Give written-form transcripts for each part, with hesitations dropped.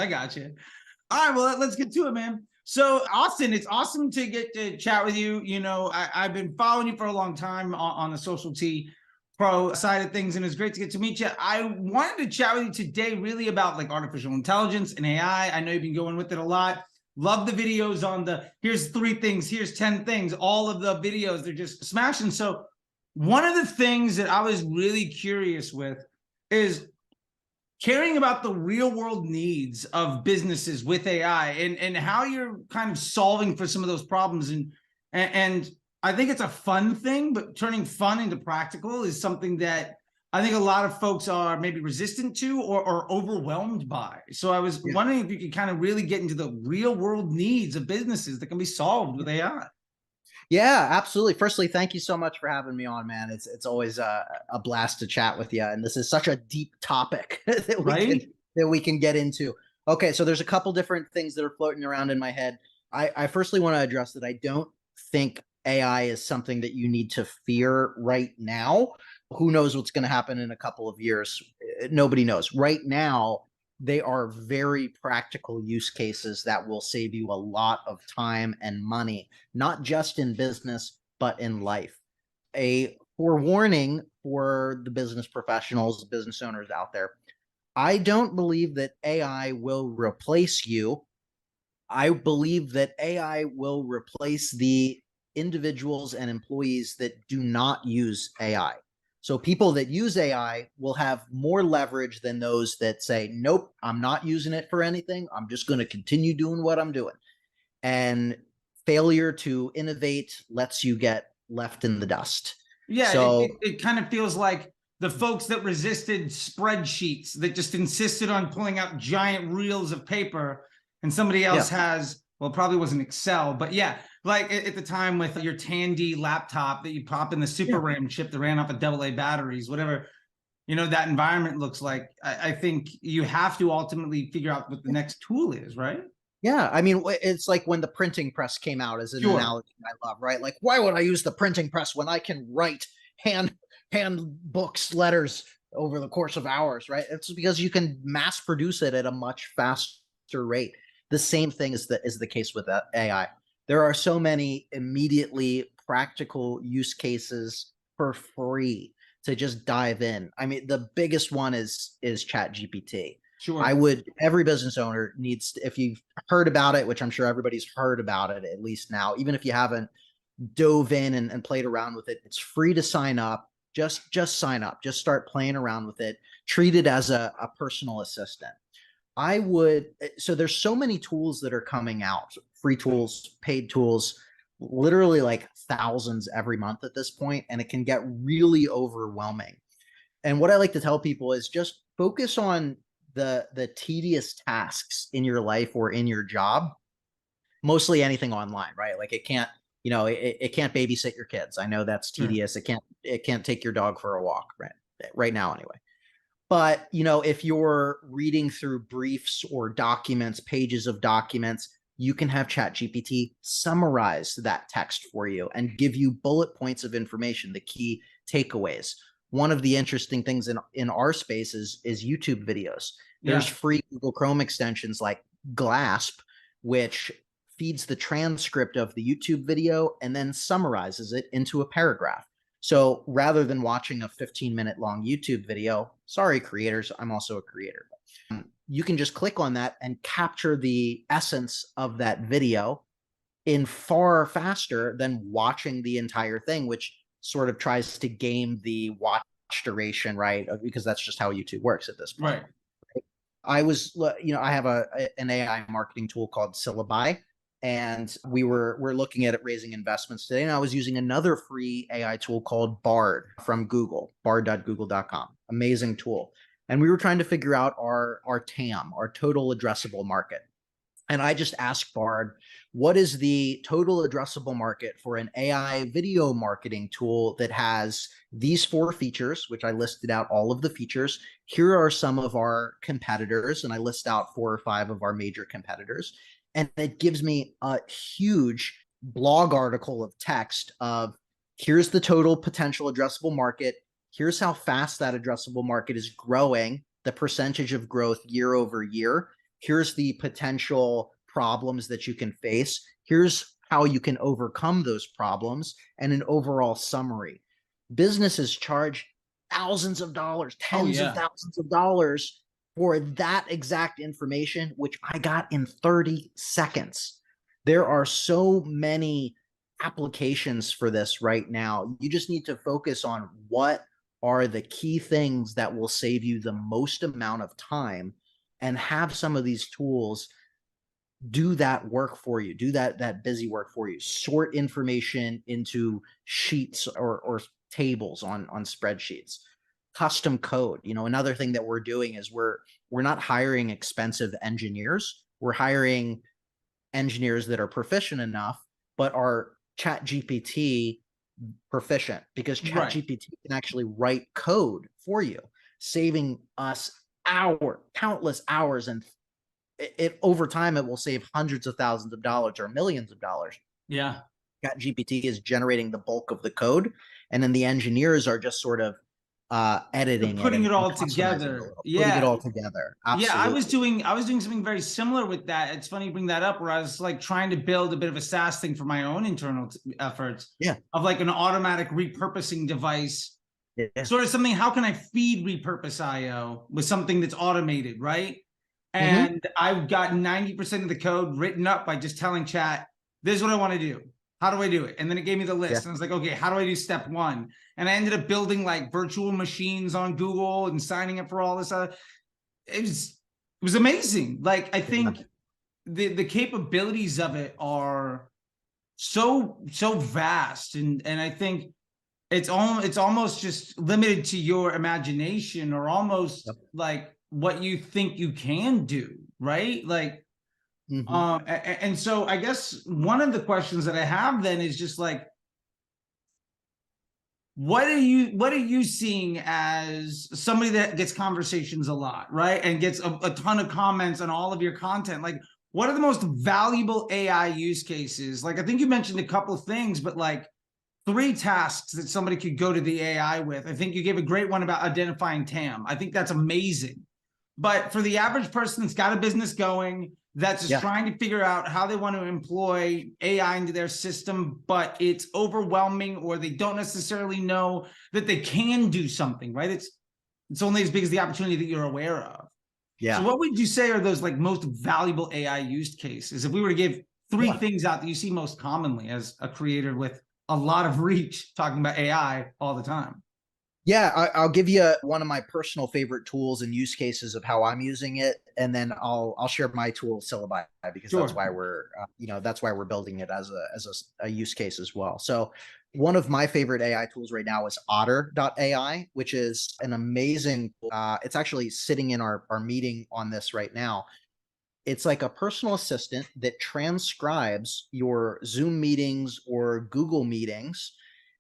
I got you. All right, well, let's get to it, man. So, Austin, it's awesome to get to chat with you. You know, I've been following you for a long time on the Social T Pro side of things, and it's great to get to meet you. I wanted to chat with you today really about like artificial intelligence and AI. I know you've been going with it a lot. Love the videos on the here's 3 things, here's 10 things, all of the videos, they're just smashing. So one of the things that I was really curious with is caring about the real world needs of businesses with AI and how you're kind of solving for some of those problems. And I think it's a fun thing, but turning fun into practical is something that I think a lot of folks are maybe resistant to or overwhelmed by. So I was wondering if you could kind of really get into the real world needs of businesses that can be solved with AI. Yeah, absolutely. Firstly, thank you so much for having me on, man. It's always a blast to chat with you, and this is such a deep topic Right? that we can get into. Okay, so there's a couple different things that are floating around in my head. I firstly want to address that I don't think AI is something that you need to fear right now. Who knows what's going to happen in a couple of years? Nobody knows. Right now, they are very practical use cases that will save you a lot of time and money, not just in business, but in life. A forewarning for the business professionals, business owners out there. I don't believe that AI will replace you. I believe that AI will replace the individuals and employees that do not use AI. So people that use AI will have more leverage than those that say, nope, I'm not using it for anything. I'm just going to continue doing what I'm doing. And failure to innovate lets you get left in the dust. Yeah, So it kind of feels like the folks that resisted spreadsheets, that just insisted on pulling out giant reels of paper, and somebody else yeah, has, well, it probably wasn't Excel, but yeah, like at the time with your Tandy laptop that you pop in the Super yeah. RAM chip that ran off of AA batteries, whatever, you know, that environment looks like. I think you have to ultimately figure out what the next tool is, right? Yeah, I mean, it's like when the printing press came out as an Sure. analogy I love, right? Like, why would I use the printing press when I can write hand books, letters over the course of hours, right? It's because you can mass produce it at a much faster rate. The same thing is the case with AI. There are so many immediately practical use cases for free to just dive in. I mean, the biggest one is Chat GPT. I Sure. would, every business owner needs to, if you've heard about it, which I'm sure everybody's heard about it at least now, even if you haven't dove in and played around with it, it's free to sign up. Just sign up, just start playing around with it, treat it as a personal assistant. I would, so there's so many tools that are coming out, free tools, paid tools, literally like thousands every month at this point, and it can get really overwhelming. And what I like to tell people is just focus on the tedious tasks in your life or in your job, mostly anything online, right? Like it can't, it can't babysit your kids. I know that's Sure. tedious. It can't take your dog for a walk, right now anyway. But if you're reading through briefs or documents, pages of documents, you can have ChatGPT summarize that text for you and give you bullet points of information, the key takeaways. One of the interesting things in our space is YouTube videos. There's Yeah. free Google Chrome extensions like Glasp, which feeds the transcript of the YouTube video and then summarizes it into a paragraph. So rather than watching a 15-minute long YouTube video, sorry, creators, I'm also a creator. You can just click on that and capture the essence of that video in far faster than watching the entire thing, which sort of tries to game the watch duration, right? Because that's just how YouTube works at this point. Right. I have an AI marketing tool called Syllabi, and we're looking at it raising investments today. And I was using another free AI tool called Bard from Google, bard.google.com. Amazing tool. And we were trying to figure out our TAM, our total addressable market. And I just asked Bard, what is the total addressable market for an AI video marketing tool that has these 4 features, which I listed out all of the features. Here are some of our competitors, and I list out 4 or 5 of our major competitors. And it gives me a huge blog article of text of here's the total potential addressable market. Here's how fast that addressable market is growing, the percentage of growth year over year. Here's the potential problems that you can face. Here's how you can overcome those problems, and an overall summary. Businesses charge thousands of dollars, tens of thousands of dollars for that exact information, which I got in 30 seconds. There are so many applications for this right now. You just need to focus on what are the key things that will save you the most amount of time, and have some of these tools do that work for you, do that busy work for you. Sort information into sheets or tables on spreadsheets. Custom code. Another thing that we're doing is we're not hiring expensive engineers. We're hiring engineers that are proficient enough, but are Chat GPT proficient, because Chat GPT can actually write code for you, saving us countless hours, and it over time it will save hundreds of thousands of dollars or millions of dollars. Yeah. Chat GPT is generating the bulk of the code, and then the engineers are just sort of editing putting it all and together. putting it all together. Absolutely. Yeah, I was doing something very similar with that. It's funny you bring that up, where I was like trying to build a bit of a SaaS thing for my own internal efforts. Yeah. Of like an automatic repurposing device. Yeah. Sort of something, how can I feed repurpose IO with something that's automated, right? And I've got 90% of the code written up by just telling chat, this is what I want to do. How do I do it? And then it gave me the list. And I was like, okay, how do I do step one? And I ended up building like virtual machines on Google and signing up for all this other. It was amazing. Like, I think the capabilities of it are so vast. And I think it's almost just limited to your imagination, or almost like what you think you can do, right? Like, and so I guess one of the questions that I have then is just like, what are you seeing as somebody that gets conversations a lot, right? And gets a ton of comments on all of your content. Like, what are the most valuable AI use cases? Like, I think you mentioned a couple of things, but like 3 tasks that somebody could go to the AI with. I think you gave a great one about identifying TAM. I think that's amazing. But for the average person that's got a business going, that's just trying to figure out how they want to employ AI into their system, but it's overwhelming, or they don't necessarily know that they can do something, right? It's only as big as the opportunity that you're aware of. Yeah. So what would you say are those like most valuable AI use cases? If we were to give 3 things out that you see most commonly as a creator with a lot of reach talking about AI all the time. Yeah, I'll give you one of my personal favorite tools and use cases of how I'm using it, and then I'll share my tool Syllabi, because that's why we're that's why we're building it as a use case as well. So one of my favorite AI tools right now is Otter.ai, which is an amazing. It's actually sitting in our meeting on this right now. It's like a personal assistant that transcribes your Zoom meetings or Google meetings,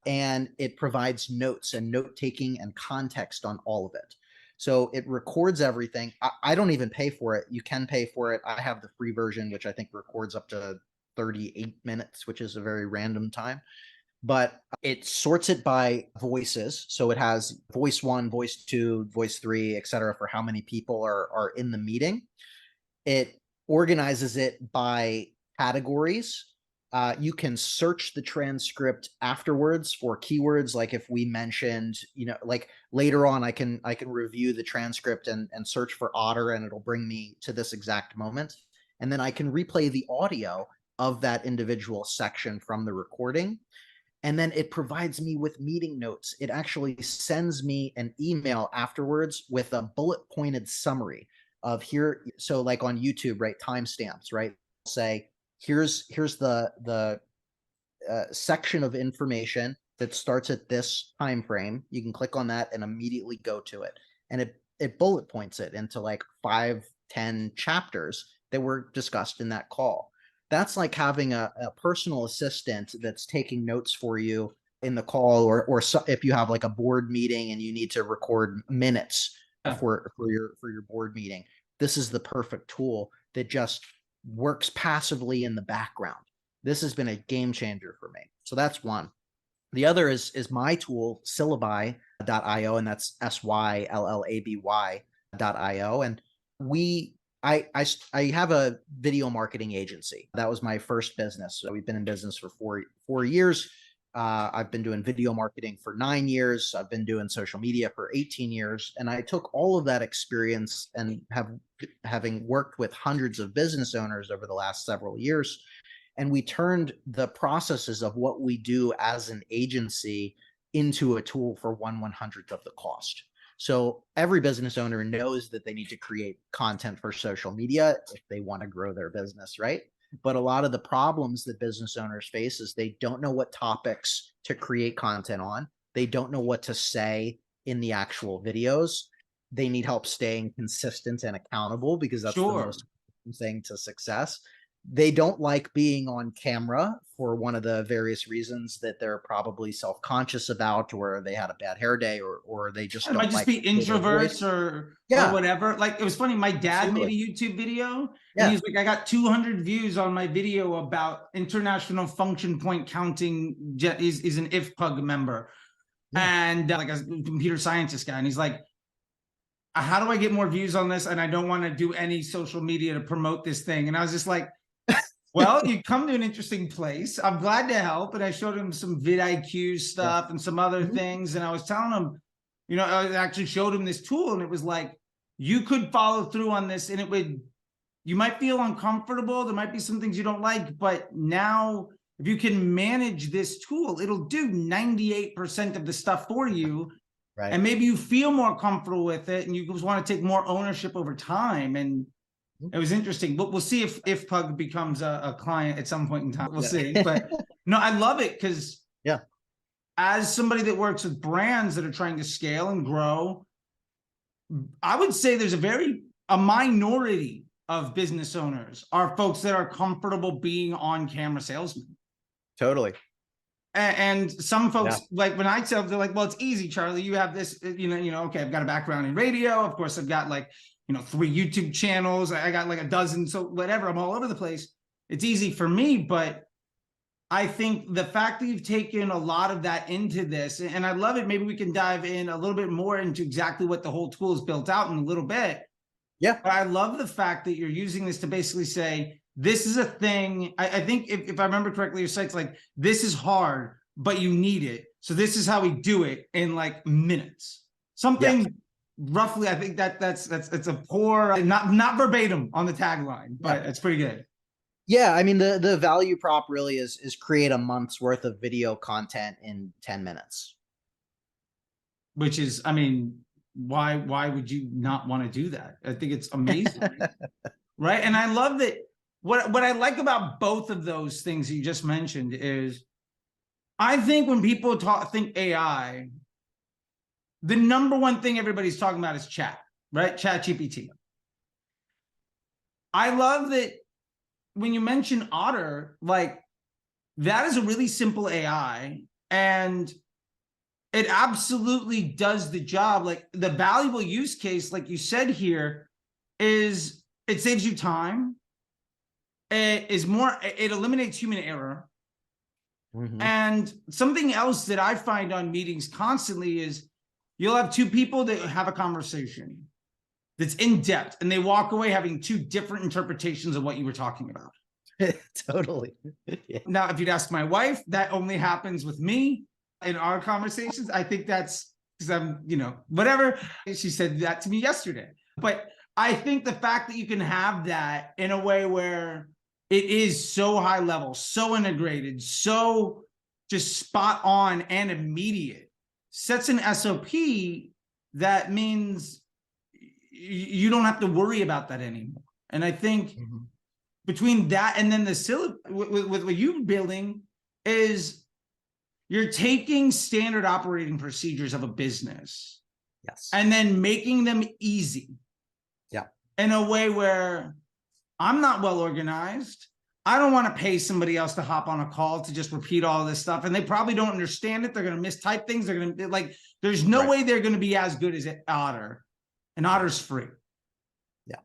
and it provides notes and note taking and context on all of it. So it records everything. I don't even pay for it. You can pay for it. I have the free version, which I think records up to 38 minutes, which is a very random time. But it sorts it by voices. So it has voice 1, voice 2, voice 3, etc., for how many people are in the meeting. It organizes it by categories. You can search the transcript afterwards for keywords. Like if we mentioned, like later on, I can review the transcript and search for Otter, and it'll bring me to this exact moment. And then I can replay the audio of that individual section from the recording. And then it provides me with meeting notes. It actually sends me an email afterwards with a bullet pointed summary of here. So like on YouTube, right? Timestamps, right? Say, here's the section of information that starts at this time frame. You can click on that and immediately go to it. And it bullet points it into like 5-10 chapters that were discussed in that call. That's like having a personal assistant that's taking notes for you in the call, or so, if you have like a board meeting and you need to record minutes for your board meeting, this is the perfect tool that just works passively in the background. This has been a game changer for me. So that's one. The other is my tool, Syllabi.io, and that's Syllaby.io. And we I have a video marketing agency. That was my first business. So we've been in business for four years. I've been doing video marketing for 9 years. I've been doing social media for 18 years. And I took all of that experience and having worked with hundreds of business owners over the last several years, and we turned the processes of what we do as an agency into a tool for 1/100th of the cost. So every business owner knows that they need to create content for social media if they want to grow their business, right? But a lot of the problems that business owners face is they don't know what topics to create content on. They don't know what to say in the actual videos. They need help staying consistent and accountable, because that's the Sure. most important thing to success. They don't like being on camera for one of the various reasons that they're probably self-conscious about, or they had a bad hair day, or they just It might don't just like be their voice. introverts or Yeah, whatever. Like, it was funny, my dad made a absolutely. YouTube video and Yeah. he's like, I got 200 views on my video about international function point counting. He's an IFPUG member Yeah. and like a computer scientist guy. And he's like, how do I get more views on this? And I don't want to do any social media to promote this thing. And I was just like, well, you come to an interesting place. I'm glad to help. And I showed him some vidIQ Yeah. stuff and some other Mhm. things. And I was telling him, I actually showed him this tool and it was like, you could follow through on this and you might feel uncomfortable. There might be some things you don't like, but now if you can manage this tool, it'll do 98% of the stuff for you. Right. And maybe you feel more comfortable with it and you just want to take more ownership over time. And it was interesting. But we'll see if Pug becomes a client at some point in time. We'll see. But no, I love it because Yeah. as somebody that works with brands that are trying to scale and grow, I would say there's a minority of business owners are folks that are comfortable being on camera salesmen. Totally. And some folks, Yeah. like when I tell them, they're like, well, it's easy, Charlie. You have this, okay, I've got a background in radio. Of course, I've got 3 YouTube channels. I got like a dozen. So whatever, I'm all over the place. It's easy for me, but I think the fact that you've taken a lot of that into this, and I love it. Maybe we can dive in a little bit more into exactly what the whole tool is built out in a little bit. Yeah. But I love the fact that you're using this to basically say, this is a thing. I think if I remember correctly, your site's like, this is hard, but you need it. So this is how we do it in like minutes. Something roughly, I think it's a poor, not verbatim on the tagline, but it's pretty good. Yeah, I mean the value prop really is create a month's worth of video content in 10 minutes. Which is, I mean, why would you not want to do that? I think it's amazing. Right. And I love that. What I like about both of those things you just mentioned is, I think when people think AI, the number one thing everybody's talking about is chat, right? Chat GPT. I love that when you mention Otter, like, that is a really simple AI and it absolutely does the job. Like, the valuable use case, like you said here, is it saves you time. It eliminates human error. Mhm. And something else that I find on meetings constantly is you'll have 2 people that have a conversation that's in depth and they walk away having 2 different interpretations of what you were talking about. Totally. Yeah. Now, if you'd ask my wife, that only happens with me in our conversations. I think that's because I'm, whatever. She said that to me yesterday. But I think the fact that you can have that in a way where it is so high level, so integrated, so just spot on and immediate, sets an SOP that means you don't have to worry about that anymore. And I think between that and then the Syllabi with what you're building is you're taking standard operating procedures of a business and then making them easy. Yeah. In a way where I'm not well organized. I don't want to pay somebody else to hop on a call to just repeat all this stuff. And they probably don't understand it. They're going to mistype things. They're going to there's no way they're going to be as good as Otter. And Otter's free. Yeah.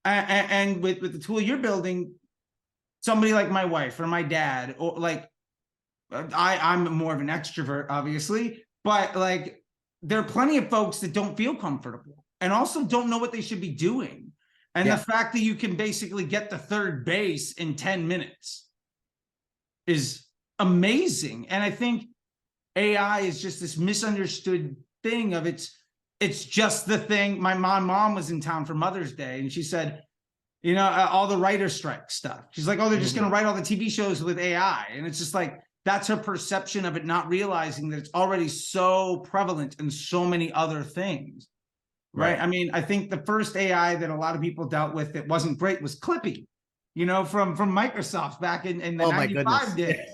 And with the tool you're building, somebody like my wife or my dad, or like, I'm more of an extrovert, obviously, but like, there are plenty of folks that don't feel comfortable and also don't know what they should be doing. And Yeah. the fact that you can basically get to third base in 10 minutes is amazing. And I think AI is just this misunderstood thing of it's just the thing. My mom was in town for Mother's Day, and she said, you know, all the writer strike stuff. She's like, oh, they're just going to write all the TV shows with AI. And it's just like, that's her perception of it, not realizing that it's already so prevalent in so many other things. Right. I mean, I think the first AI that a lot of people dealt with that wasn't great was Clippy, you know, from Microsoft back in the Oh my 95 goodness. days.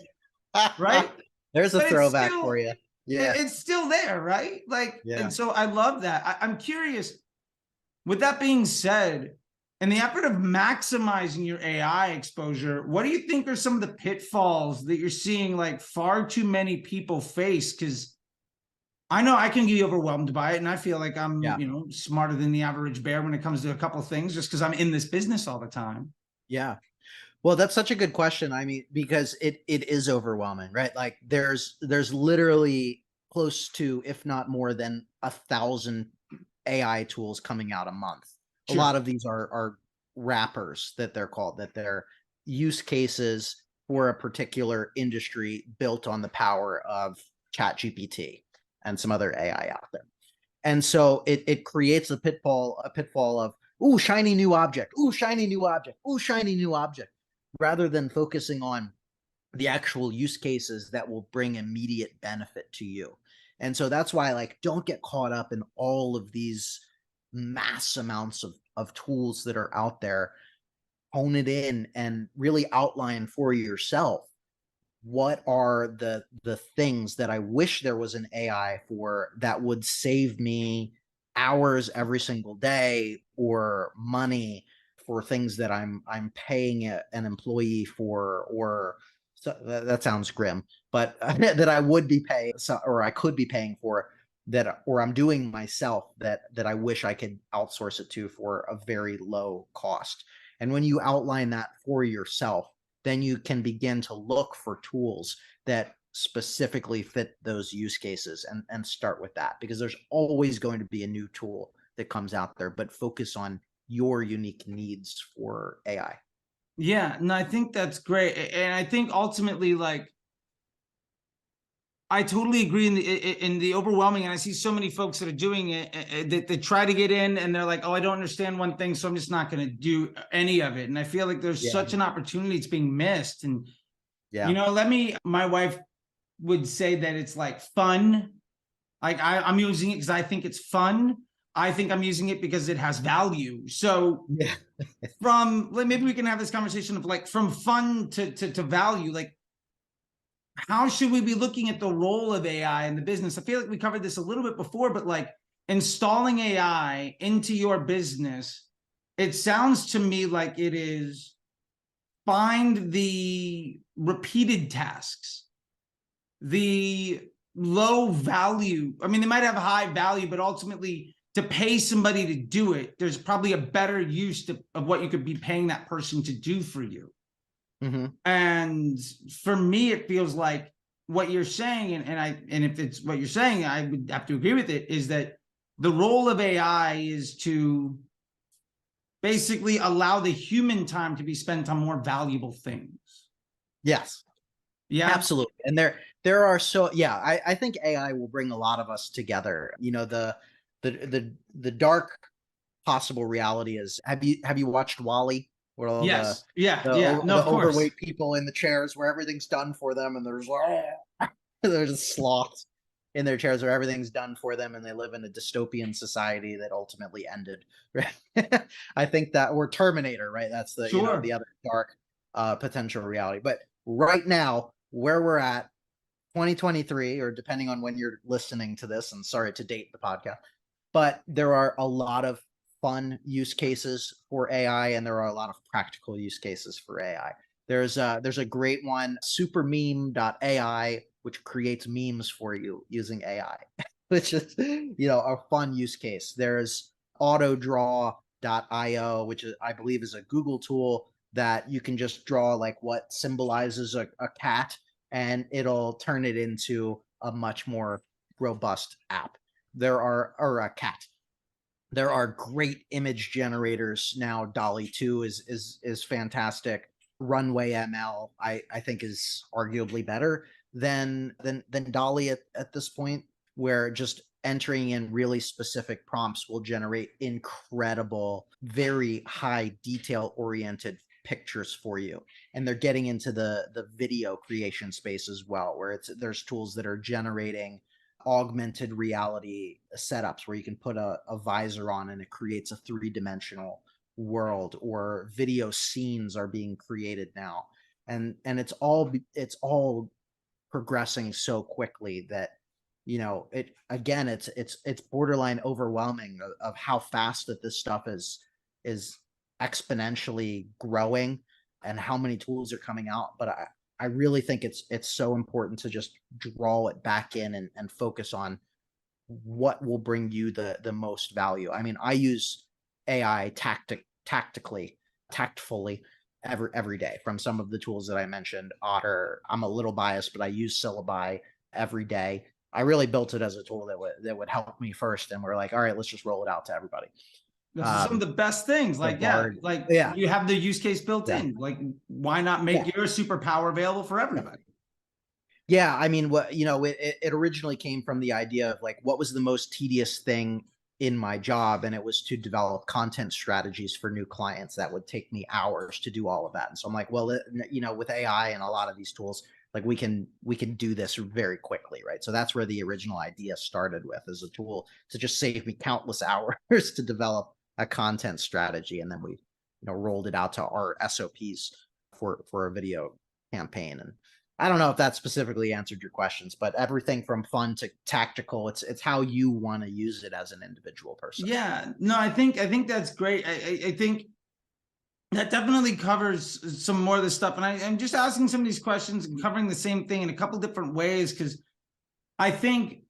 Right. There's a But it's throwback still, for you. Yeah. it's still there, right? Like, Yeah. and so I love that. I'm curious, with that being said, in the effort of maximizing your AI exposure, what do you think are some of the pitfalls that you're seeing like far too many people face? Because I know I can get overwhelmed by it, and I feel like I'm, Yeah. you know, smarter than the average bear when it comes to a couple of things, just because I'm in this business all the time. Yeah. Well, that's such a good question. I mean, because it is overwhelming, right? Like there's literally close to, if not more than 1,000 AI tools coming out a month. A Sure. lot of these are wrappers that they're called, that they're use cases for a particular industry built on the power of ChatGPT and some other AI out there. And so it creates a pitfall of, ooh, shiny new object, ooh, shiny new object, ooh, shiny new object, rather than focusing on the actual use cases that will bring immediate benefit to you. And so that's why, like, don't get caught up in all of these mass amounts of tools that are out there. Hone it in and really outline for yourself, what are the things that I wish there was an AI for that would save me hours every single day, or money for things that I'm paying an employee for, or so that sounds grim, but that I would be paying, or I could be paying for, that, or I'm doing myself, that I wish I could outsource it to for a very low cost. And when you outline that for yourself, then you can begin to look for tools that specifically fit those use cases, and start with that, because there's always going to be a new tool that comes out there, but focus on your unique needs for AI. Yeah, no, I think that's great. And I think ultimately, like, I totally agree in the overwhelming, and I see so many folks that are doing it that they try to get in, and they're like, "Oh, I don't understand one thing, so I'm just not going to do any of it." And I feel like there's Yeah. such an opportunity it's being missed. And you Yeah. know, my wife would say that it's like fun. Like I'm using it because I think it's fun. I think I'm using it because it has value. So Yeah. from like, maybe we can have this conversation of like from fun to value, like how should we be looking at the role of AI in the business? I feel like we covered this a little bit before, but like installing AI into your business, it sounds to me like it is find the repeated tasks, the low value. I mean, they might have high value, but ultimately to pay somebody to do it, there's probably a better use of what you could be paying that person to do for you. Mm-hmm. And for me, it feels like what you're saying, and if it's what you're saying, I would have to agree with it, is that the role of AI is to basically allow the human time to be spent on more valuable things. Yes. Yeah. Absolutely. And there are, so yeah, I think AI will bring a lot of us together. You know, the dark possible reality is, have you watched Wally, where all Yes. Yeah. Yeah. No, the of course. overweight people in the chairs, where everything's done for them, and there's there's sloths in their chairs where everything's done for them, and they live in a dystopian society that ultimately ended. Right? I think that, or Terminator, right? That's the, Sure. the other dark potential reality. But right now, where we're at, 2023, or depending on when you're listening to this, and sorry to date the podcast, but there are a lot of fun use cases for AI, and there are a lot of practical use cases for AI. There's a great one, supermeme.ai, which creates memes for you using AI, which is, a fun use case. There's autodraw.io, which is, I believe, is a Google tool that you can just draw like what symbolizes a cat, and it'll turn it into a much more robust app. Or a cat. There are great image generators now. Dolly 2 is fantastic. Runway ML, I think, is arguably better than Dolly at this point, where just entering in really specific prompts will generate incredible, very high detail oriented pictures for you. And they're getting into the video creation space as well, where there's tools that are generating augmented reality setups where you can put a visor on and it creates a three-dimensional world, or video scenes are being created now. And it's all progressing so quickly that, it again, it's borderline overwhelming of how fast that this stuff is exponentially growing and how many tools are coming out. But I really think it's so important to just draw it back in and focus on what will bring you the most value. I mean, I use AI tactfully every day from some of the tools that I mentioned. Otter, I'm a little biased, but I use Syllabi every day. I really built it as a tool that would help me first, and we're like, all right, let's just roll it out to everybody. Those are some of the best things. the Like, yeah, Bard, like yeah, you have the use case built yeah, in. Like, why not yeah. make your superpower available for everybody? Yeah, I mean, it originally came from the idea of like, what was the most tedious thing in my job, and it was to develop content strategies for new clients that would take me hours to do all of that. And so I'm like, well, with AI and a lot of these tools, like we can do this very quickly, right? So that's where the original idea started with, as a tool to just save me countless hours to develop a content strategy, and then we rolled it out to our SOPs for a video campaign. And I don't know if that specifically answered your questions, but everything from fun to tactical, it's how you want to use it as an individual person. Yeah, no, I think that's great. I think that definitely covers some more of this stuff. And I'm just asking some of these questions and covering the same thing in a couple different ways, because I think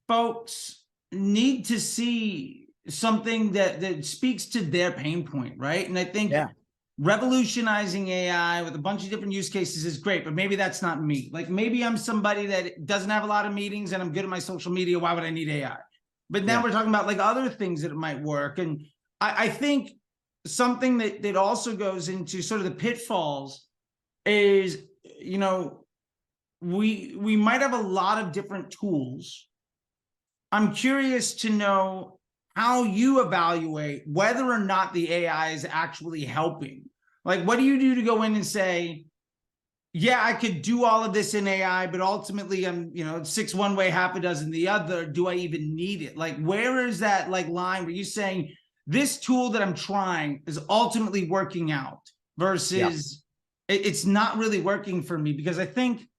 folks need to see something that speaks to their pain point, right? And I think Yeah. revolutionizing AI with a bunch of different use cases is great, but maybe that's not me. Like, maybe I'm somebody that doesn't have a lot of meetings and I'm good at my social media. Why would I need AI? But now Yeah. we're talking about like other things that it might work. And I think something that also goes into sort of the pitfalls is, we might have a lot of different tools. I'm curious to know how you evaluate whether or not the AI is actually helping. Like, what do you do to go in and say, yeah, I could do all of this in AI, but ultimately I'm, six one way, half a dozen the other. Do I even need it? Like, where is that like line where you're saying this tool that I'm trying is ultimately working out Yeah. versus it's not really working for me? Because I think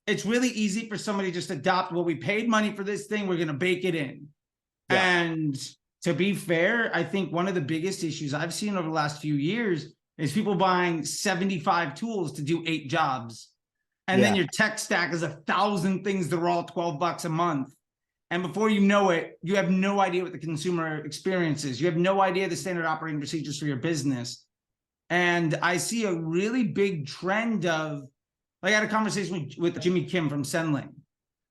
it's really easy for somebody to just adopt, well, we paid money for this thing, we're going to bake it in. Yeah. And to be fair, I think one of the biggest issues I've seen over the last few years is people buying 75 tools to do 8 jobs. And then Yeah. your tech stack is 1,000 things that are all $12 a month. And before you know it, you have no idea what the consumer experience is. You have no idea the standard operating procedures for your business. And I see a really big trend of, like, I had a conversation with Jimmy Kim from Sendling.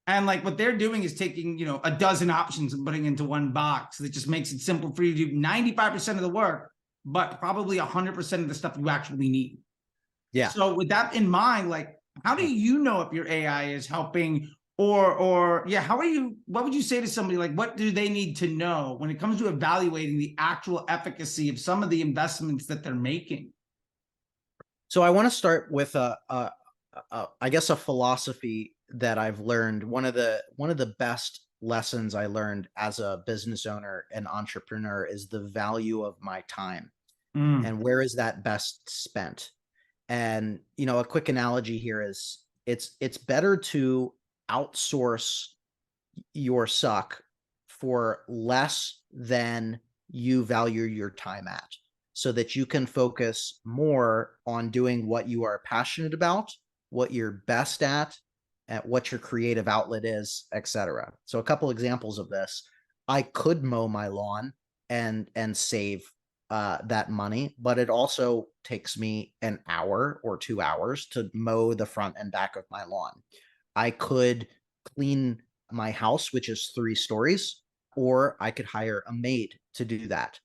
And like what they're doing is taking, a dozen options and putting into one box that just makes it simple for you to do 95% of the work, but probably 100% of the stuff you actually need. Yeah. So with that in mind, like, how do you know if your AI is helping, or yeah, what would you say to somebody, like, what do they need to know when it comes to evaluating the actual efficacy of some of the investments that they're making? So I want to start with I guess a philosophy that I've learned. One of the best lessons I learned as a business owner and entrepreneur is the value of my time, Mm. and where is that best spent. And a quick analogy here is, it's better to outsource your suck for less than you value your time at, so that you can focus more on doing what you are passionate about, what you're best at what your creative outlet is, etc. So a couple examples of this: I could mow my lawn and save that money, but it also takes me an hour or 2 hours to mow the front and back of my lawn. I could clean my house, which is 3 stories. or I could hire a maid to do that.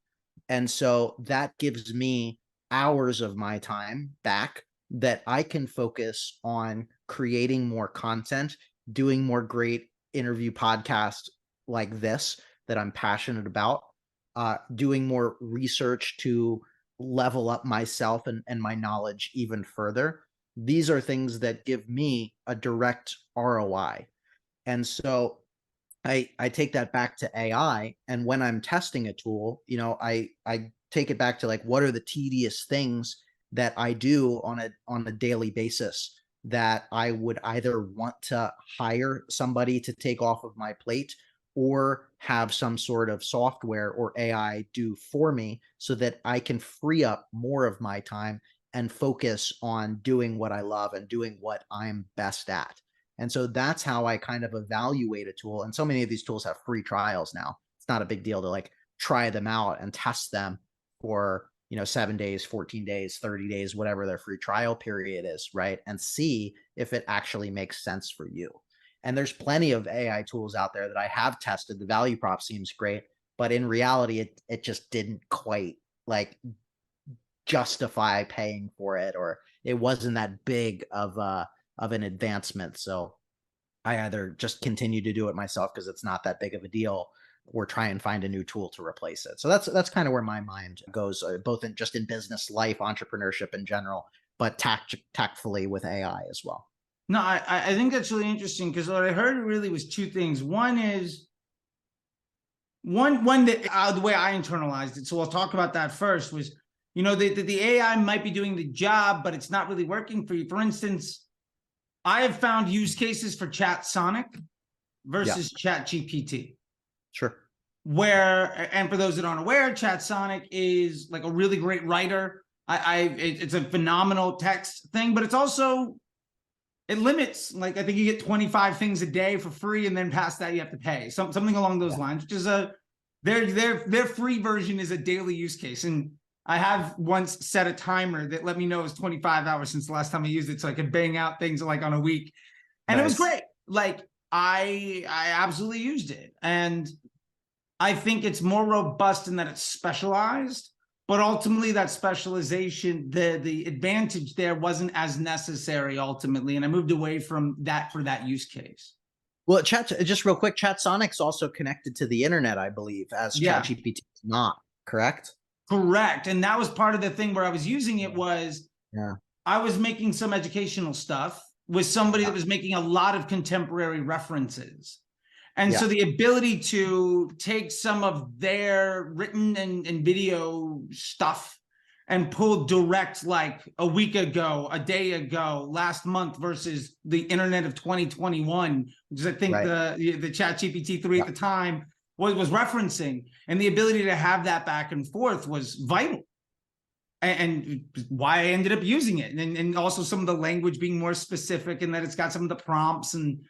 And so that gives me hours of my time back that I can focus on creating more content, doing more great interview podcasts like this that I'm passionate about, doing more research to level up myself and my knowledge even further. These are things that give me a direct ROI. And so I take that back to AI, and when I'm testing a tool, I take it back to like, what are the tedious things that I do on a daily basis that I would either want to hire somebody to take off of my plate, or have some sort of software or AI do for me, so that I can free up more of my time and focus on doing what I love and doing what I'm best at. And so that's how I kind of evaluate a tool. And so many of these tools have free trials now. It's not a big deal to like try them out and test them for, 7 days, 14 days, 30 days, whatever their free trial period is, right? And see if it actually makes sense for you. And there's plenty of AI tools out there that I have tested. The value prop seems great, but in reality, it just didn't quite like justify paying for it, or it wasn't that big of an advancement. So I either just continue to do it myself because it's not that big of a deal, or try and find a new tool to replace it. So that's kind of where my mind goes, both in just in business life, entrepreneurship in general, but tactfully with AI as well. No, I think that's really interesting, because what I heard really was two things. One is one that the way I internalized it. So I'll talk about that first. Was the AI might be doing the job, but it's not really working for you. For instance, I have found use cases for Chat Sonic versus Chat GPT. Sure. And for those that aren't aware, Chat Sonic is like a really great writer. It's a phenomenal text thing, but it limits, like, I think you get 25 things a day for free, and then past that you have to pay something along those lines, which is their free version is a daily use case. And I have once set a timer that let me know it was 25 hours since the last time I used it, so I could bang out things like on a week. And It was great. Like, I absolutely used it. And I think it's more robust in that it's specialized, but ultimately that specialization, the advantage there wasn't as necessary ultimately. And I moved away from that for that use case. Well, just real quick, Chat Sonic's also connected to the internet, I believe, as ChatGPT is not, correct? Correct. And that was part of the thing where I was using it was, Yeah. I was making some educational stuff with somebody that was making a lot of contemporary references. And so the ability to take some of their written and video stuff and pull direct, like a week ago, a day ago, last month, versus the internet of 2021, which is, I think, the Chat GPT 3 at the time was referencing, and the ability to have that back and forth was vital. And why I ended up using it. And also some of the language being more specific, and that it's got some of the prompts, and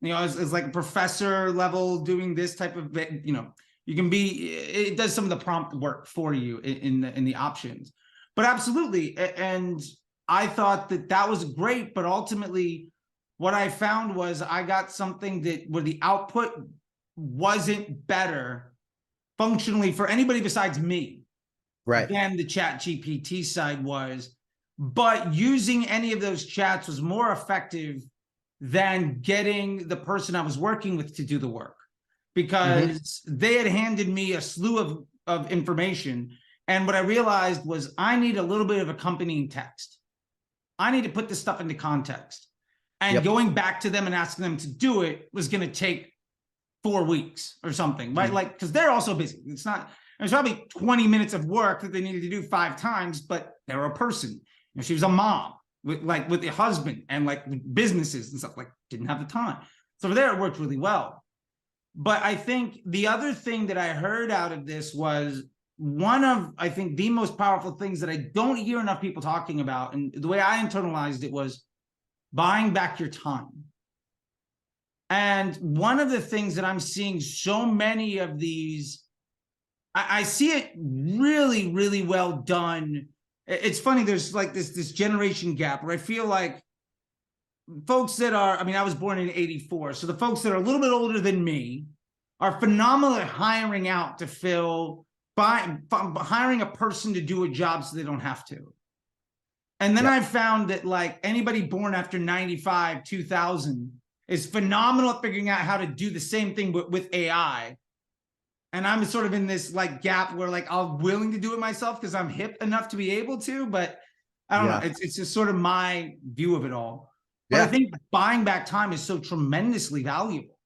it's like a professor level doing this type of, you can be, it does some of the prompt work for you in the options. But absolutely. And I thought that was great, but ultimately what I found was I got something where the output wasn't better functionally for anybody besides me. Right. Than the Chat GPT side was. But using any of those chats was more effective than getting the person I was working with to do the work, because they had handed me a slew of information. And what I realized was I need a little bit of accompanying text. I need to put this stuff into context. And going back to them and asking them to do it was going to take 4 weeks or something, right? Like, because they're also busy. There's probably 20 minutes of work that they needed to do 5 times, but they're a person. She was a mom with a husband and like businesses and stuff, like didn't have the time. So for there, it worked really well. But I think the other thing that I heard out of this was one of, I think, the most powerful things that I don't hear enough people talking about. And the way I internalized it was buying back your time. And one of the things that I'm seeing so many of these, I see it really, really well done. It's funny, there's like this generation gap where I feel like folks that are, I was born in '84, so the folks that are a little bit older than me are phenomenal at hiring out to fill, by hiring a person to do a job so they don't have to. And then Yep. I found that like anybody born after 95, 2000 is phenomenal at figuring out how to do the same thing with AI. And I'm sort of in this like gap where like I'm willing to do it myself because I'm hip enough to be able to, but I don't know. It's just sort of my view of it all. But I think buying back time is so tremendously valuable.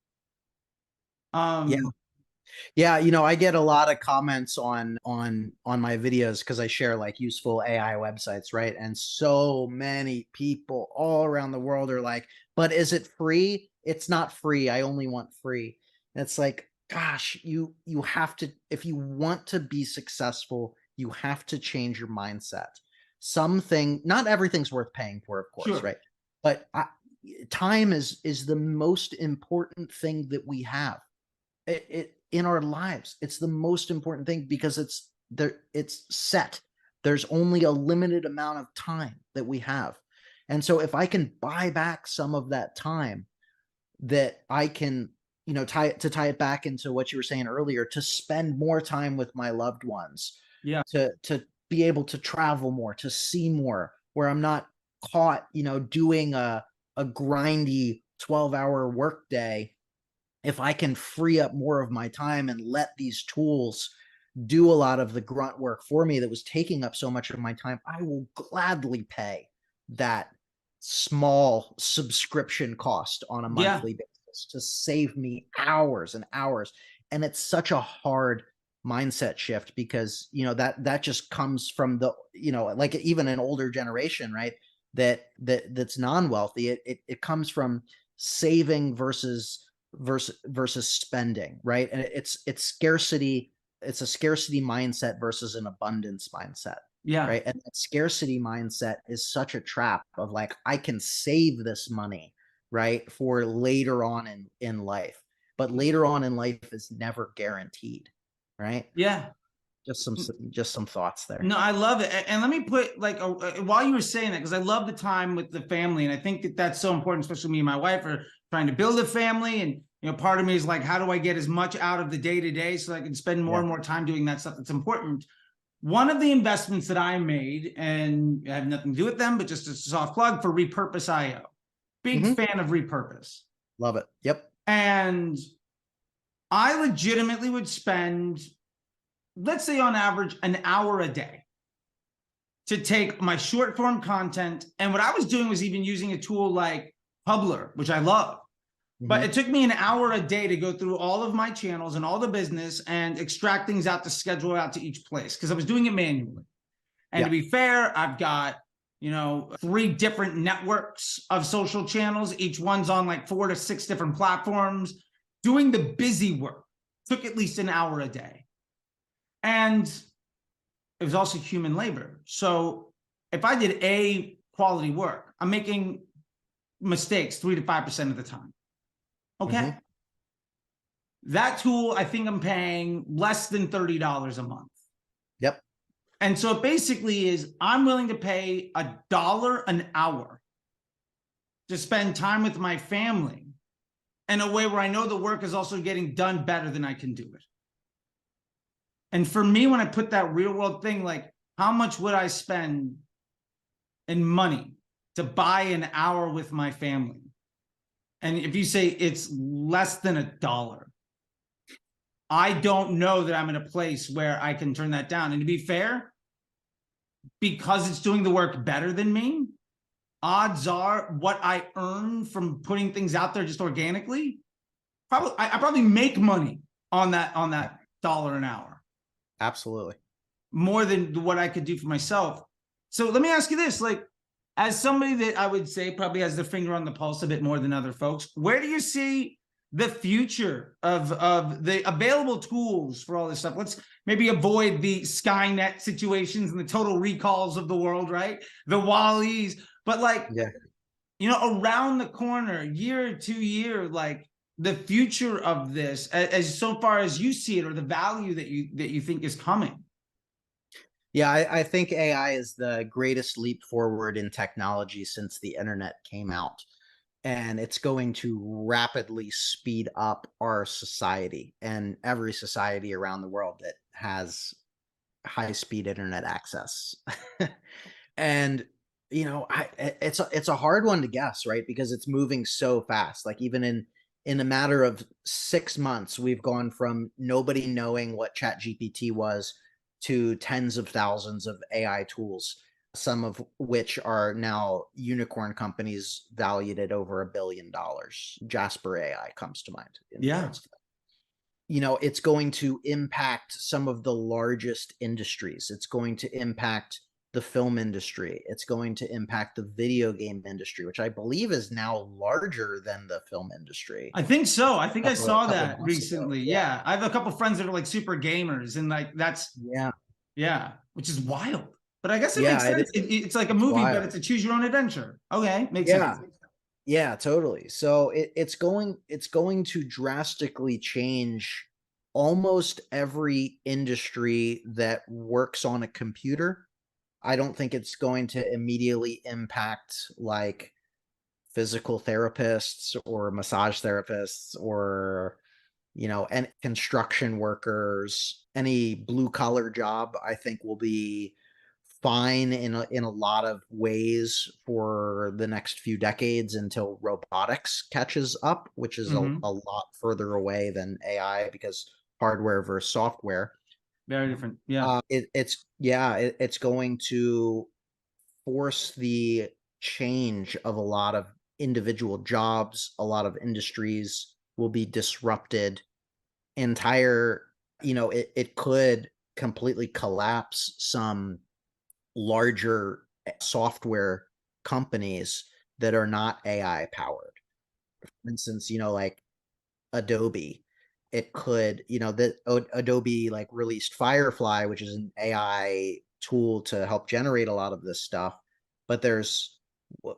Yeah, you know, I get a lot of comments on my videos because I share like useful AI websites, right? And so many people all around the world are like, "But is it free? It's not free. I only want free." And it's like, gosh, you have to, if you want to be successful, you have to change your mindset. Not everything's worth paying for, of course, Sure. right? But time is the most important thing that we have. It in our lives. It's the most important thing because it's set. There's only a limited amount of time that we have. And so if I can buy back some of that time, that I can, you know, tie it back into what you were saying earlier, to spend more time with my loved ones, Yeah. to be able to travel more, to see more, where I'm not caught, you know, doing a grindy 12-hour workday. If I can free up more of my time and let these tools do a lot of the grunt work for me that was taking up so much of my time, I will gladly pay that small subscription cost on a Yeah. monthly basis to save me hours and hours. And it's such a hard mindset shift because, you know, that just comes from the, you know, like even an older generation, right? That's non-wealthy. It comes from saving versus spending, right? And it's scarcity. It's a scarcity mindset versus an abundance mindset, Yeah. right? And that scarcity mindset is such a trap of like, I can save this money, right, for later on in life, but later on in life is never guaranteed, right? Yeah. Just some thoughts there. No, I love it. And let me put like, while you were saying that, because I love the time with the family. And I think that that's so important, especially me and my wife are trying to build a family. And, you know, part of me is like, how do I get as much out of the day to day so I can spend more and more time doing that stuff that's important? One of the investments that I made, and I have nothing to do with them, but just a soft plug for Repurpose.io. Big fan of Repurpose. Love it. Yep. And I legitimately would spend, let's say on average, an hour a day to take my short form content. And what I was doing was even using a tool like Hubler, which I love. But it took me an hour a day to go through all of my channels and all the business and extract things out to schedule out to each place because I was doing it manually. And to be fair, I've got, you know, 3 different networks of social channels. Each one's on like 4 to 6 different platforms. Doing the busy work took at least an hour a day. And it was also human labor. So if I did A quality work, I'm making mistakes 3 to 5% of the time. Okay. That tool, I think I'm paying less than $30 a month. Yep. And so it basically is I'm willing to pay $1 an hour to spend time with my family in a way where I know the work is also getting done better than I can do it. And for me, when I put that real world thing, like how much would I spend in money to buy an hour with my family? And if you say it's less than $1, I don't know that I'm in a place where I can turn that down. And to be fair, because it's doing the work better than me, odds are what I earn from putting things out there just organically, I probably make money on that $1 an hour. Absolutely. More than what I could do for myself. So let me ask you this, like, as somebody that I would say probably has their finger on the pulse a bit more than other folks, where do you see the future of the available tools for all this stuff? Let's maybe avoid the Skynet situations and the total recalls of the world, right? The Wallies, but like, you know, around the corner, year to year, like the future of this, as so far as you see it, or the value that you think is coming. Yeah, I think AI is the greatest leap forward in technology since the internet came out. and it's going to rapidly speed up our society and every society around the world that has high speed internet access. And it's a hard one to guess, right? Because it's moving so fast. Like even in a matter of 6 months, we've gone from nobody knowing what ChatGPT was to tens of thousands of AI tools, some of which are now unicorn companies valued at over $1 billion. Jasper AI comes to mind. Yeah. It's going to impact some of the largest industries. It's going to impact the film industry. It's going to impact the video game industry, which I believe is now larger than the film industry. I think so. I think I saw that Couple months ago. recently. Yeah. I have a couple friends that are like super gamers, and like yeah, which is wild. But I guess it makes sense. It's like a movie, but it's a choose your own adventure. Okay, makes sense. Yeah, totally. So it's going to drastically change almost every industry that works on a computer. I don't think it's going to immediately impact like physical therapists or massage therapists or and construction workers. Any blue collar job I think will be fine in a lot of ways for the next few decades until robotics catches up, which is a lot further away than AI because hardware versus software. Very different. Yeah. It's going to force the change of a lot of individual jobs. A lot of industries will be disrupted. It could completely collapse some larger software companies that are not AI powered. For instance, like Adobe, it could, Adobe like released Firefly, which is an AI tool to help generate a lot of this stuff. But there's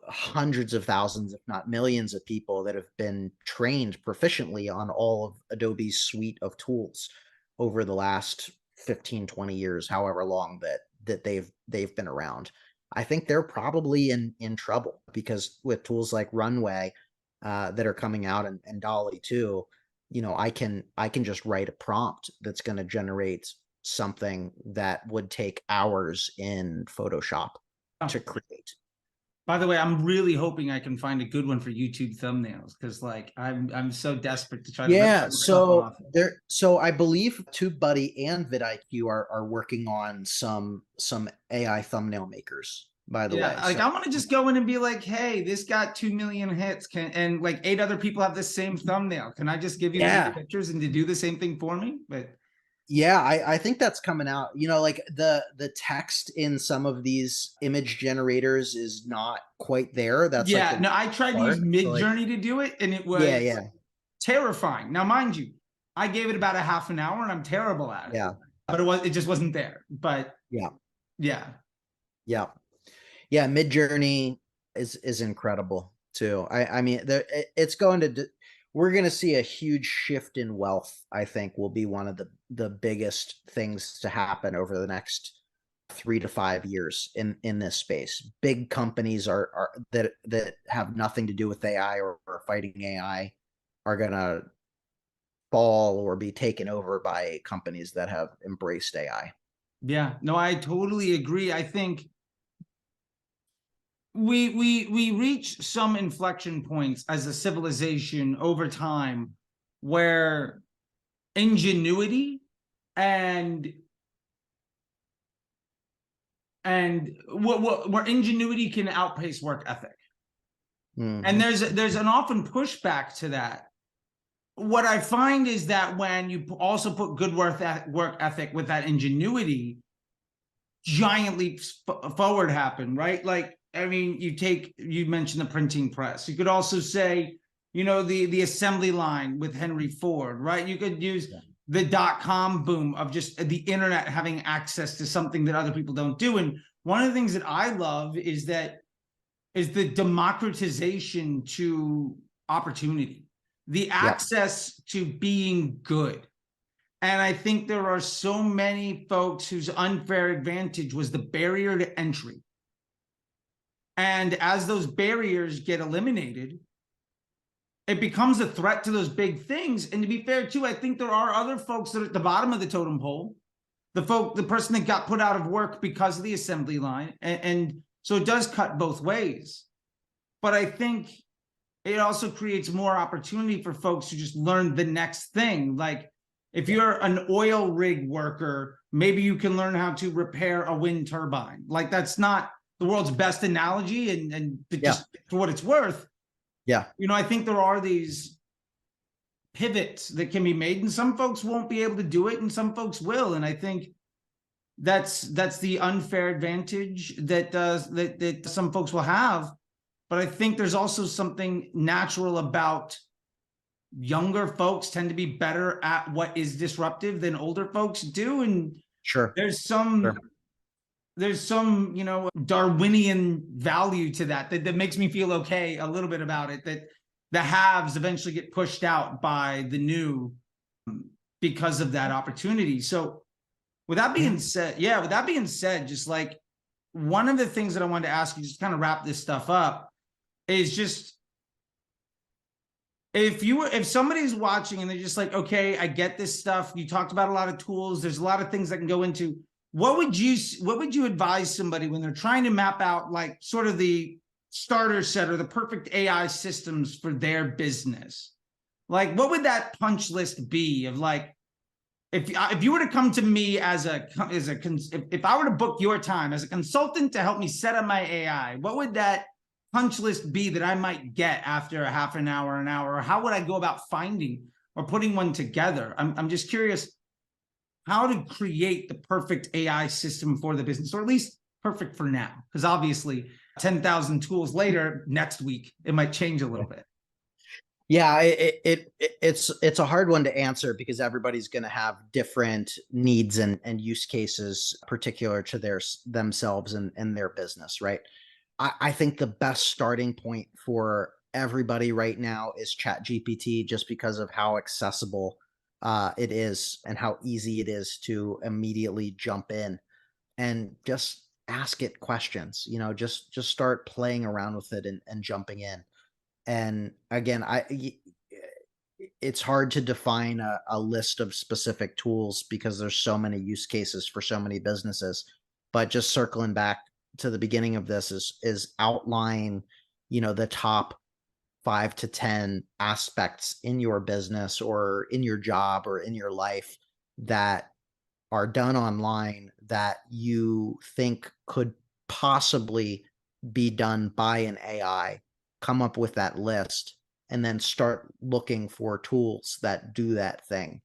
hundreds of thousands, if not millions of people that have been trained proficiently on all of Adobe's suite of tools over the last 15, 20 years, however long that they've been around. I think they're probably in trouble because with tools like Runway that are coming out and Dolly too, I can just write a prompt that's going to generate something that would take hours in Photoshop to create. By the way, I'm really hoping I can find a good one for YouTube thumbnails because like I'm so desperate to try to rip stuff off. So I believe TubeBuddy and vidIQ are working on some AI thumbnail makers, by the way. Like I want to just go in and be like, hey, this got 2 million hits, and like 8 other people have the same thumbnail. Can I just give you the pictures and to do the same thing for me? But yeah, I think that's coming out. Like the text in some of these image generators is not quite there. That's I tried to use Midjourney to do it, and it was terrifying. Now, mind you, I gave it about a half an hour, and I'm terrible at it. But it just wasn't there. But Midjourney is incredible too. I mean, it's going to. We're going to see a huge shift in wealth. I think will be one of the biggest things to happen over the next 3 to 5 years in this space. Big companies are that have nothing to do with AI or fighting AI are going to fall or be taken over by companies that have embraced AI. Yeah, no, I totally agree. I think we reach some inflection points as a civilization over time where ingenuity and where ingenuity can outpace work ethic. And there's an often pushback to that. What I find is that when you also put good work ethic with that ingenuity, giant leaps forward happen, right? Like, I mean, you mentioned the printing press. You could also say, the assembly line with Henry Ford, right? You could use the .com boom of just the internet having access to something that other people don't do. And one of the things that I love is the democratization to opportunity, the access to being good. And I think there are so many folks whose unfair advantage was the barrier to entry. And as those barriers get eliminated, it becomes a threat to those big things. And to be fair too, I think there are other folks that are at the bottom of the totem pole, the person that got put out of work because of the assembly line. And so it does cut both ways. But I think it also creates more opportunity for folks to just learn the next thing. Like if you're an oil rig worker, maybe you can learn how to repair a wind turbine. Like that's not the world's best analogy, and just for what it's worth. Yeah. You know, I think there are these pivots that can be made, and some folks won't be able to do it and some folks will. And I think that's the unfair advantage that that some folks will have. But I think there's also something natural about younger folks tend to be better at what is disruptive than older folks do. And Sure. there's some you know, Darwinian value to that makes me feel okay a little bit about it, that the haves eventually get pushed out by the new because of that opportunity. So with that being said, just like one of the things that I wanted to ask you, just kind of wrap this stuff up, is just if somebody's watching and they're just like, okay, I get this stuff. You talked about a lot of tools. There's a lot of things that can go into. What would you advise somebody when they're trying to map out like sort of the starter set or the perfect AI systems for their business? Like, what would that punch list be of like, if you were to come to me if I were to book your time as a consultant to help me set up my AI, what would that punch list be that I might get after a half an hour, or how would I go about finding or putting one together? I'm just curious how to create the perfect AI system for the business, or at least perfect for now, because obviously 10,000 tools later, next week, it might change a little bit. Yeah, it's a hard one to answer because everybody's going to have different needs and use cases particular to themselves and their business, right? I think the best starting point for everybody right now is ChatGPT, just because of how accessible it is and how easy it is to immediately jump in and just ask it questions. You know, just start playing around with it and jumping in. And again, it's hard to define a list of specific tools because there's so many use cases for so many businesses. But just circling back to the beginning of this is outline, you know, the top 5 to 10 aspects in your business or in your job or in your life that are done online that you think could possibly be done by an AI. Come up with that list and then start looking for tools that do that thing.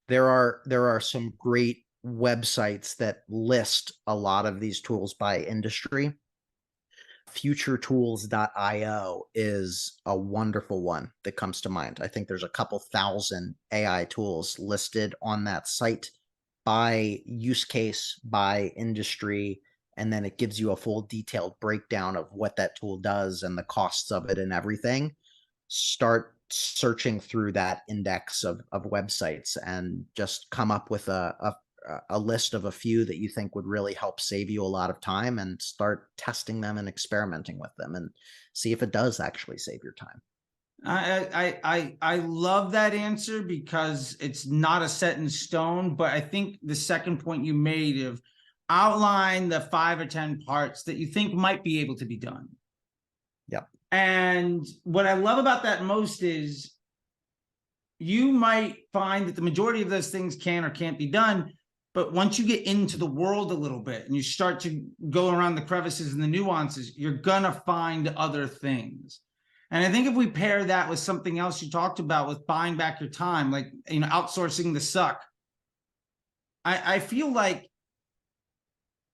There are some great websites that list a lot of these tools by industry. Futuretools.io is a wonderful one that comes to mind. I think there's a couple thousand AI tools listed on that site by use case, by industry, and then it gives you a full detailed breakdown of what that tool does and the costs of it and everything. Start searching through that index of websites and just come up with a list of a few that you think would really help save you a lot of time, and start testing them and experimenting with them and see if it does actually save your time. I love that answer because it's not a set in stone, but I think the second point you made of outline the 5 or 10 parts that you think might be able to be done. Yep. And what I love about that most is you might find that the majority of those things can or can't be done. But once you get into the world a little bit and you start to go around the crevices and the nuances, you're going to find other things. And I think if we pair that with something else you talked about with buying back your time, like, you know, outsourcing the suck, I feel like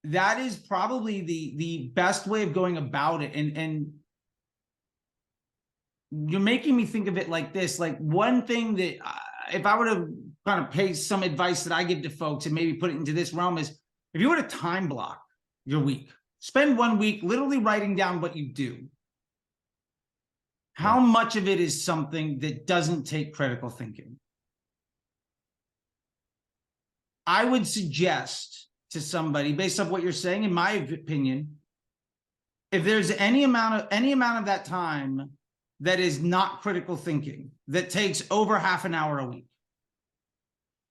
that is probably the best way of going about it. And you're making me think of it like this, like one thing that if I were to kind of pay some advice that I give to folks and maybe put it into this realm is, if you were to time block your week, spend 1 week literally writing down what you do. How much of it is something that doesn't take critical thinking? I would suggest to somebody, based on what you're saying, in my opinion, if there's any amount of that time that is not critical thinking, that takes over half an hour a week,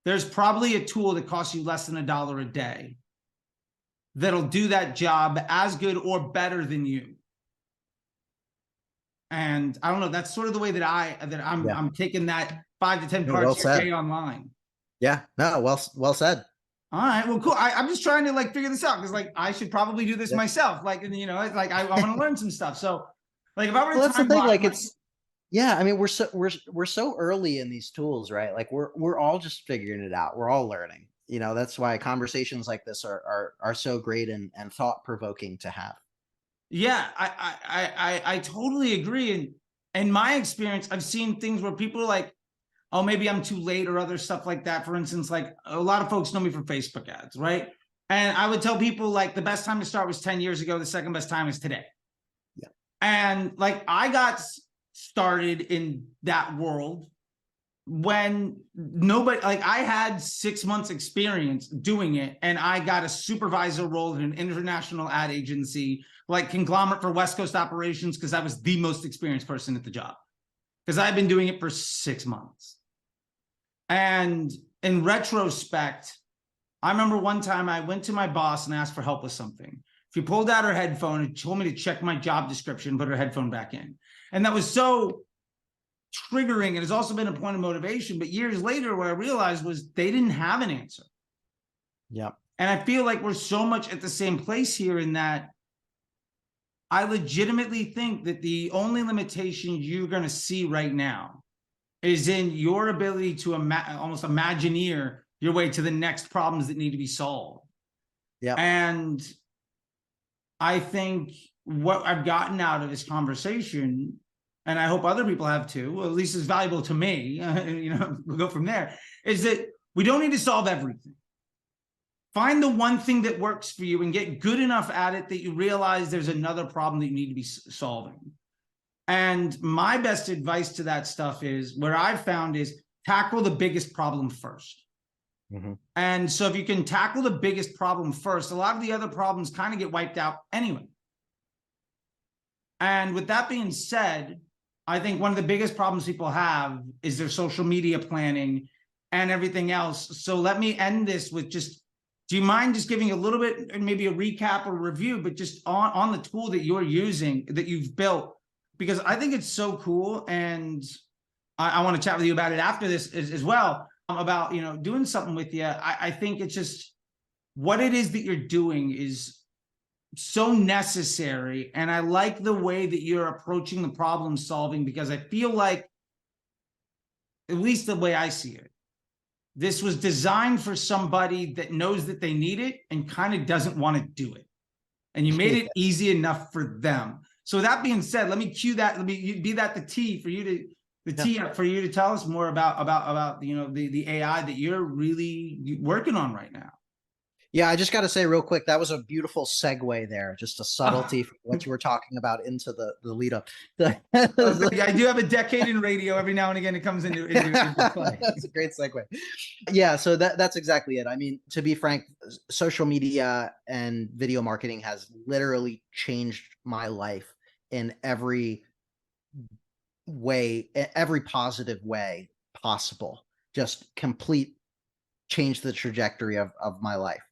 there's probably a tool that costs you less than $1 a day that'll do that job as good or better than you. And I don't know, that's sort of the way that I'm taking that 5 to 10 parts a day online. Yeah, no, well said. All right, well, cool. I'm just trying to like figure this out because like I should probably do this myself. Like, you know, like I want to learn some stuff. So, like, if I were to that's the thing. Like, my... yeah. I mean, we're so early in these tools, right? Like, we're all just figuring it out. We're all learning. You know, that's why conversations like this are so great and thought provoking to have. Yeah, I totally agree. And in my experience, I've seen things where people are like, oh, maybe I'm too late or other stuff like that. For instance, like a lot of folks know me for Facebook ads, right? And I would tell people like the best time to start was 10 years ago. The second best time is today. Yeah. And like I got started in that world when nobody, like I had 6 months experience doing it, and I got a supervisor role in an international ad agency, like conglomerate for West Coast operations, because I was the most experienced person at the job because I've been doing it for 6 months. And in retrospect, I remember one time I went to my boss and asked for help with something. She pulled out her headphone and told me to check my job description, put her headphone back in. And that was so triggering. It has also been a point of motivation. But years later, what I realized was they didn't have an answer. Yeah. And I feel like we're so much at the same place here in that I legitimately think that the only limitation you're going to see right now is in your ability to almost imagineer your way to the next problems that need to be solved. Yeah. And I think what I've gotten out of this conversation, and I hope other people have too, well, at least it's valuable to me, you know, we'll go from there, is that we don't need to solve everything. Find the one thing that works for you and get good enough at it that you realize there's another problem that you need to be solving. And my best advice to that stuff is where I've found is tackle the biggest problem first. Mm-hmm. And so if you can tackle the biggest problem first, a lot of the other problems kind of get wiped out anyway. And with that being said, I think one of the biggest problems people have is their social media planning and everything else. So let me end this with just, do you mind just giving a little bit, maybe a recap or review, but just on the tool that you're using, that you've built? Because I think it's so cool, and I want to chat with you about it after this as well, about, you know, doing something with you. I think it's just what it is that you're doing is so necessary, and I like the way that you're approaching the problem solving, because I feel like, at least the way I see it, this was designed for somebody that knows that they need it and kind of doesn't want to do it, and you made it easy enough for them. So that being said, let me cue that. Let me be that the T for you to tell us more about you know the AI that you're really working on right now. Yeah, I just got to say real quick, that was a beautiful segue there. Just a subtlety from what you were talking about into the lead up. I do have a decade in radio. Every now and again, it comes into play. That's a great segue. Yeah, so that's exactly it. I mean, to be frank, social media and video marketing has literally changed my life in every way, every positive way possible. Just complete change the trajectory of my life.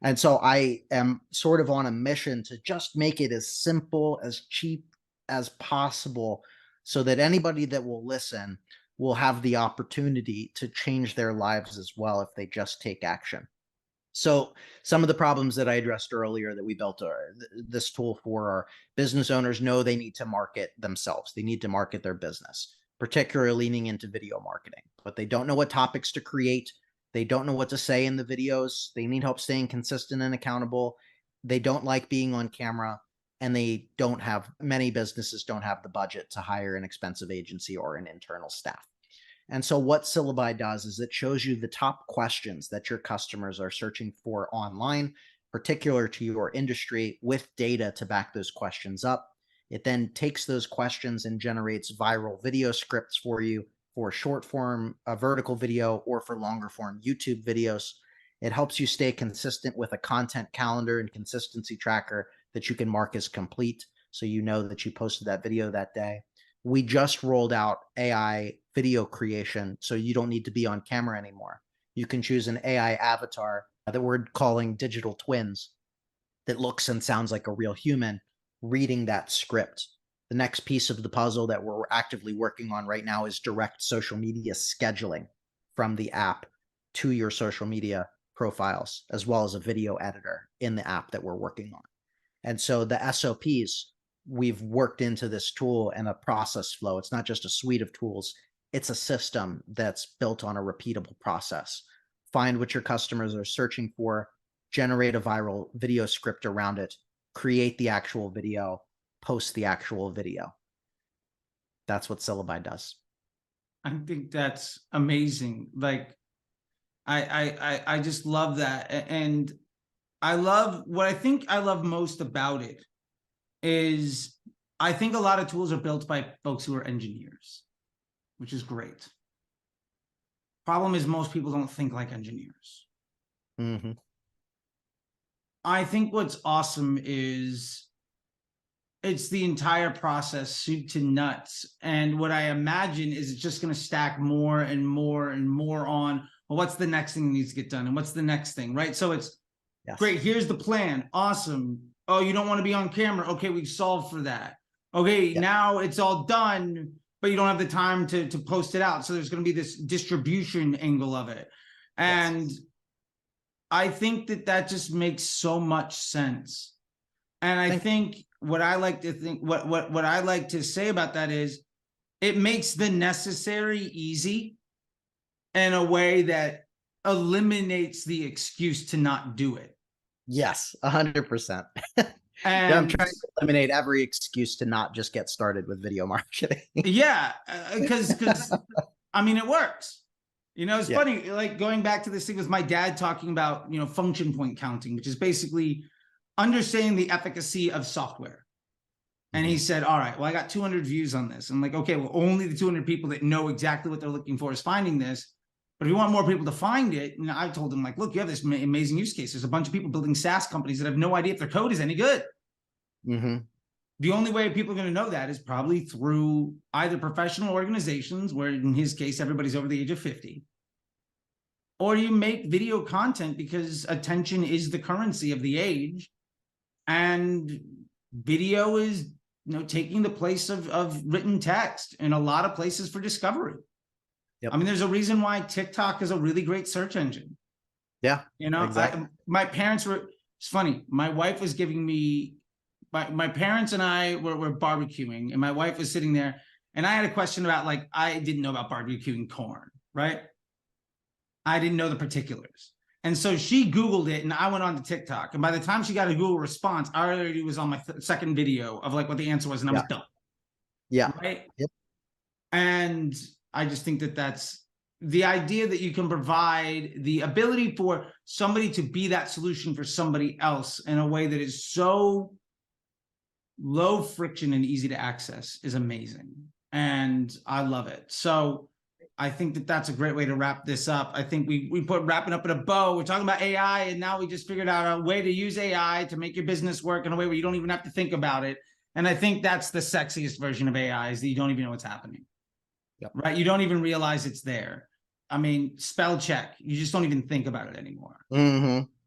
And so I am sort of on a mission to just make it as simple, as cheap as possible, so that anybody that will listen will have the opportunity to change their lives as well if they just take action. So some of the problems that I addressed earlier that we built this tool for are business owners know they need to market themselves. They need to market their business, particularly leaning into video marketing, but they don't know what topics to create. They don't know what to say in the videos. They need help staying consistent and accountable. They don't like being on camera, and many businesses don't have the budget to hire an expensive agency or an internal staff. And so what Syllabi does is it shows you the top questions that your customers are searching for online, particular to your industry, with data to back those questions up. It then takes those questions and generates viral video scripts for you for short form, vertical video, or for longer form YouTube videos. It helps you stay consistent with a content calendar and consistency tracker that you can mark as complete, so you know that you posted that video that day. We just rolled out AI video creation, so you don't need to be on camera anymore. You can choose an AI avatar that we're calling digital twins that looks and sounds like a real human reading that script. The next piece of the puzzle that we're actively working on right now is direct social media scheduling from the app to your social media profiles, as well as a video editor in the app that we're working on. And so the SOPs we've worked into this tool and a process flow. It's not just a suite of tools, it's a system that's built on a repeatable process. Find what your customers are searching for, generate a viral video script around it, create the actual video, post the actual video. That's what Syllabi does. I think that's amazing. Like, I just love that. And I love what I think I love most about it is I think a lot of tools are built by folks who are engineers, which is great. Problem is most people don't think like engineers. Mm-hmm. I think what's awesome is it's the entire process, soup to nuts. And what I imagine is it's just going to stack more and more and more on, well, what's the next thing that needs to get done? And what's the next thing, right? So it's great. Here's the plan. Awesome. Oh, you don't want to be on camera. Okay, we've solved for that. Okay, now it's all done, but you don't have the time to post it out. So there's going to be this distribution angle of it. And I think that just makes so much sense. And I think what I like to think, what I like to say about that is it makes the necessary easy in a way that eliminates the excuse to not do it. Yes, 100%. And I'm trying to eliminate every excuse to not just get started with video marketing. Yeah, because I mean, it works. You know, it's funny, like going back to this thing with my dad talking about, you know, function point counting, which is basically understanding the efficacy of software. And he said, all right, well, I got 200 views on this. I'm like, okay, well, only the 200 people that know exactly what they're looking for is finding this. But if you want more people to find it, and I told him, like, look, you have this amazing use case. There's a bunch of people building SaaS companies that have no idea if their code is any good. The only way people are going to know that is probably through either professional organizations, where in his case, everybody's over the age of 50, or you make video content because attention is the currency of the age. And video is, you know, taking the place of written text in a lot of places for discovery. I mean, there's a reason why TikTok is a really great search engine. Yeah, you know, my parents were, it's funny, my wife was giving me, my parents and I were barbecuing, and my wife was sitting there, and I had a question about, like, I didn't know about barbecuing corn, right? I didn't know the particulars. And so she Googled it, and I went on to TikTok. And by the time she got a Google response, I already was on my second video of like what the answer was, and I was done. Yeah. Right. And I just think that that's the idea, that you can provide the ability for somebody to be that solution for somebody else in a way that is so low friction and easy to access is amazing. And I love it. So I think that that's a great way to wrap this up. I think we put wrapping up in a bow. We're talking about AI, and now we just figured out a way to use AI to make your business work in a way where you don't even have to think about it. And I think that's the sexiest version of AI, is that you don't even know what's happening. Right? You don't even realize it's there. I mean, spell check. You just don't even think about it anymore.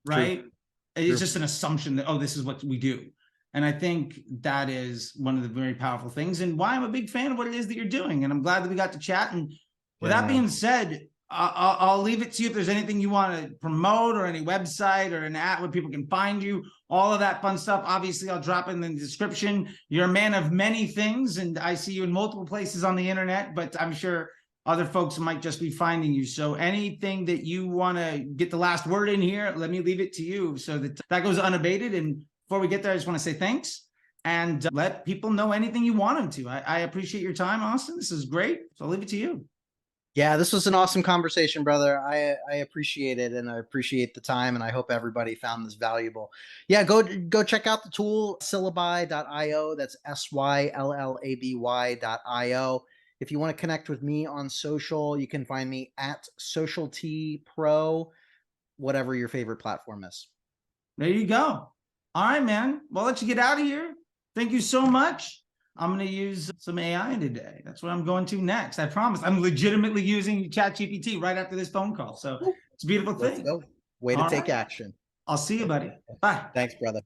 Right? True. It's just an assumption that, oh, this is what we do. And I think that is one of the very powerful things, and why I'm a big fan of what it is that you're doing. And I'm glad that we got to chat. And with that being said, I'll leave it to you. If there's anything you want to promote, or any website or an app where people can find you, all of that fun stuff, obviously I'll drop in the description. You're a man of many things, and I see you in multiple places on the internet, but I'm sure other folks might just be finding you. So anything that you want to get the last word in here, let me leave it to you so that goes unabated. And before we get there, I just want to say thanks, and let people know anything you want them to. I appreciate your time, Austin. This is great. So I'll leave it to you. Yeah, this was an awesome conversation, brother. I appreciate it, and I appreciate the time, and I hope everybody found this valuable. Yeah, go check out the tool, syllabi.io. That's syllaby.io. If you want to connect with me on social, you can find me at SocialTPro, whatever your favorite platform is. There you go. All right, man. Well, I'll let you get out of here. Thank you so much. I'm going to use some AI today. That's what I'm going to next. I promise. I'm legitimately using ChatGPT right after this phone call. So it's a beautiful Let's thing. go. Way to All take right. action. I'll see you, buddy. Bye. Thanks, brother.